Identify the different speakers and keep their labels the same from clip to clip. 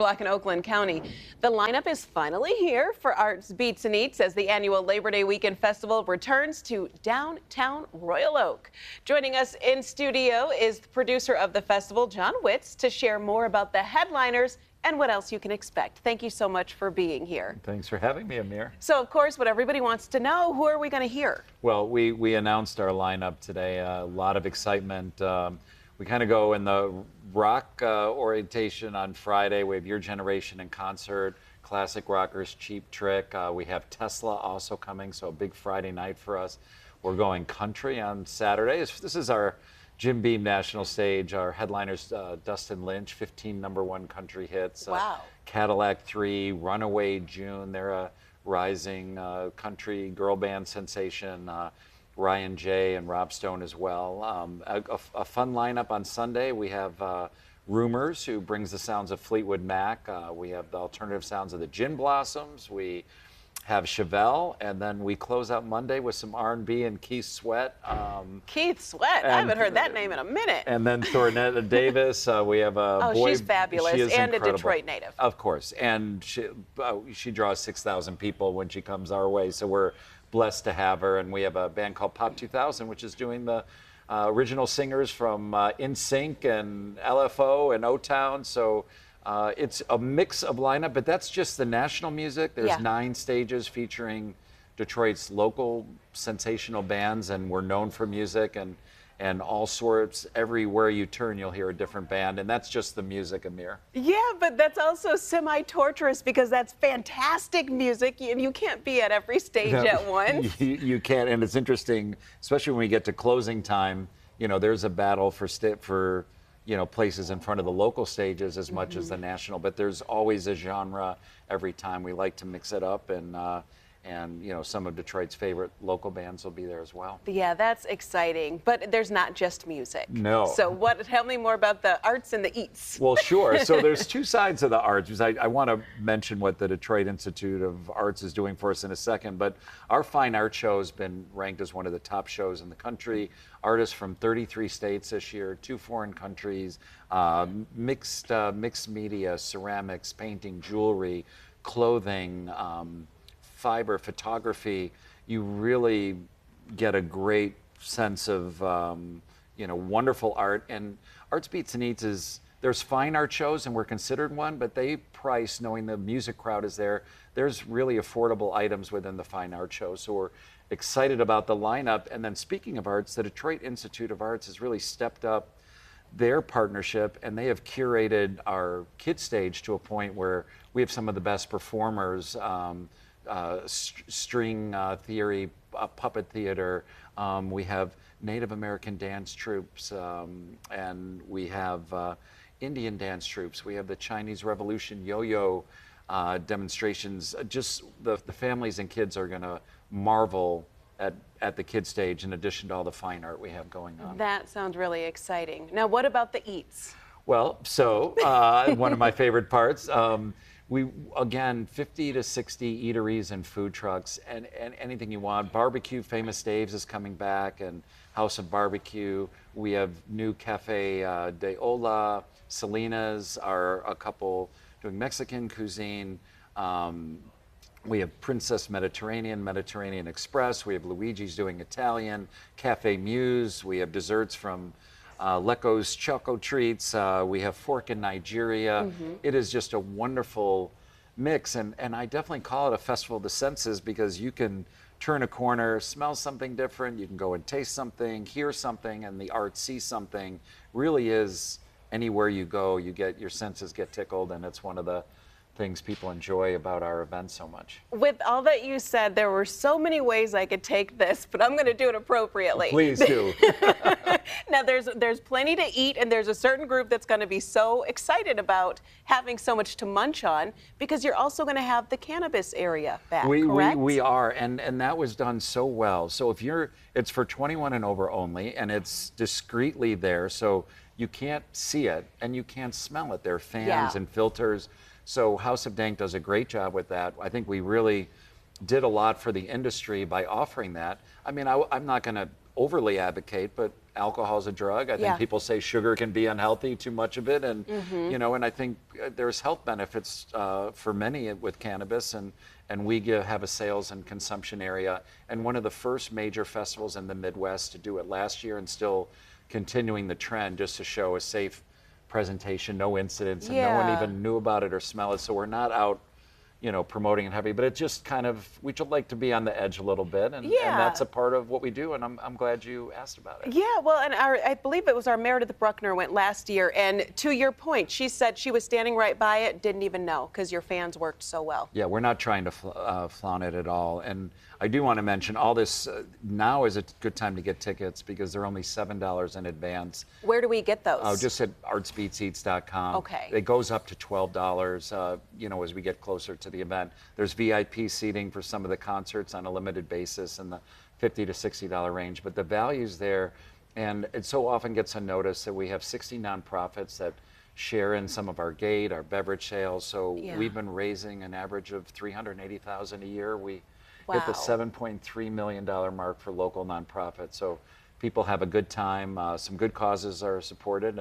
Speaker 1: Block in Oakland County. The lineup is finally here for Arts, Beats, and Eats as the annual Labor Day Weekend Festival returns to downtown Royal Oak. Joining us in studio is the producer of the festival, John Witz, to share more about the headliners and what else you can expect. Thank you so much for being here.
Speaker 2: Thanks for having me, Amir.
Speaker 1: So, of course, what everybody wants to know, who are we going to hear?
Speaker 2: Well, we announced our lineup today. A lot of excitement. We kind of go in the rock orientation on Friday. We have Your Generation in concert, classic rockers, Cheap Trick. We have Tesla also coming, so a big Friday night for us. We're going country on Saturday. This is our Jim Beam National Stage. Our headliners, Dustin Lynch, 15 #1 country hits.
Speaker 1: Wow.
Speaker 2: Cadillac 3, Runaway June. They're a rising country girl band sensation. Ryan J. and Rob Stone as well. A fun lineup on Sunday. We have Rumors, who brings the sounds of Fleetwood Mac. We have the alternative sounds of the Gin Blossoms. We have Chevelle, and then we close out Monday with some R&B and Keith Sweat.
Speaker 1: Keith Sweat. I haven't heard that name in a minute.
Speaker 2: And then Thornetta Davis. We have a boy.
Speaker 1: She's fabulous,
Speaker 2: she is
Speaker 1: and
Speaker 2: incredible.
Speaker 1: a Detroit native.
Speaker 2: Of course, and she draws 6,000 people when she comes our way, so we're blessed to have her. And we have a band called Pop 2000, which is doing the original singers from NSYNC and LFO and O-Town. So it's a mix of lineup, but that's just the national music. There's 9 stages featuring Detroit's local sensational bands, and we're known for music and all sorts. Everywhere you turn, you'll hear a different band, and that's just the music, Amir.
Speaker 1: Yeah, but that's also semi-torturous because that's fantastic music, and you can't be at every stage at once.
Speaker 2: You can't, and it's interesting, especially when we get to closing time. You know, there's a battle for places in front of the local stages as much as the national, but there's always a genre every time. We like to mix it up, and you know, some of Detroit's favorite local bands will be there as well.
Speaker 1: Yeah, that's exciting. But there's not just music.
Speaker 2: No.
Speaker 1: So tell me more about the arts and the eats.
Speaker 2: Well, sure. So there's 2 sides of the arts. I want to mention what the Detroit Institute of Arts is doing for us in a second, but our fine art show has been ranked as one of the top shows in the country. Artists from 33 states this year, 2 foreign countries, mixed media, ceramics, painting, jewelry, clothing, fiber, photography. You really get a great sense of wonderful art. And Arts, Beats, and Eats there's fine art shows, and we're considered one, but they price, knowing the music crowd is there, there's really affordable items within the fine art shows. So we're excited about the lineup. And then speaking of arts, the Detroit Institute of Arts has really stepped up their partnership, and they have curated our kid stage to a point where we have some of the best performers, string theory, puppet theater. We have Native American dance troops, and we have Indian dance troops. We have the Chinese Revolution yo-yo demonstrations. Just the families and kids are going to marvel at the kid stage, in addition to all the fine art we have going on.
Speaker 1: That sounds really exciting. Now, what about the eats?
Speaker 2: Well, so one of my favorite parts. We, again, 50 to 60 eateries and food trucks, and anything you want. Barbecue, Famous Dave's is coming back, and House of Barbecue. We have new Cafe de Ola. Selena's are a couple doing Mexican cuisine. We have Princess Mediterranean Express. We have Luigi's doing Italian. Cafe Muse. We have desserts from Lecco's Choco Treats. We have Fork in Nigeria. It is just a wonderful mix, and I definitely call it a festival of the senses, because you can turn a corner, smell something different, you can go and taste something, hear something, and the art see something. Really is, anywhere you go, your senses get tickled, and it's one of the things people enjoy about our event so much.
Speaker 1: With all that you said, there were so many ways I could take this, but I'm going to do it appropriately.
Speaker 2: Please do.
Speaker 1: Now, there's plenty to eat, and there's a certain group that's going to be so excited about having so much to munch on, because you're also going to have the cannabis area back, correct?
Speaker 2: We are, and that was done so well. So it's for 21 and over only, and it's discreetly there, so you can't see it and you can't smell it. There are fans and filters. So House of Dank does a great job with that. I think we really did a lot for the industry by offering that. I mean, I'm not going to overly advocate, but alcohol is a drug. I
Speaker 1: Yeah.
Speaker 2: think people say sugar can be unhealthy, too much of it, and and I think there's health benefits for many with cannabis, and we have a sales and consumption area, and one of the first major festivals in the Midwest to do it last year, and still continuing the trend just to show a safe presentation, no incidents, and no one
Speaker 1: Yeah.
Speaker 2: even knew about it or smell it. So we're not out, promoting it heavy, but it just kind of, we just like to be on the edge a little bit, and that's a part of what we do, and I'm glad you asked about it.
Speaker 1: Yeah, well, and I believe it was our Meredith Bruckner went last year, and to your point, she said she was standing right by it, didn't even know, because your fans worked so well.
Speaker 2: Yeah, we're not trying to flaunt it at all, and I do want to mention all this, now is a good time to get tickets because they're only $7 in advance.
Speaker 1: Where do we get those?
Speaker 2: Oh, just at artsbeatseats.com.
Speaker 1: Okay.
Speaker 2: It goes up to $12, as we get closer to the event. There's VIP seating for some of the concerts on a limited basis in the $50 to $60 range, but the value's there, and it so often gets unnoticed that we have 60 nonprofits that share in some of our gate, our beverage sales, so we've been raising an average of $380,000 a year. We hit the $7.3 million mark for local nonprofits, so people have a good time, some good causes are supported,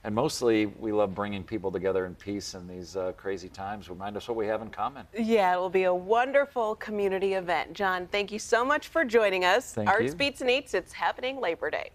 Speaker 2: and mostly, we love bringing people together in peace in these crazy times. Remind us what we have in common.
Speaker 1: Yeah, it will be a wonderful community event. John, thank you so much for joining us.
Speaker 2: Thank
Speaker 1: Arts
Speaker 2: you.
Speaker 1: Beats and Eats, it's happening Labor Day.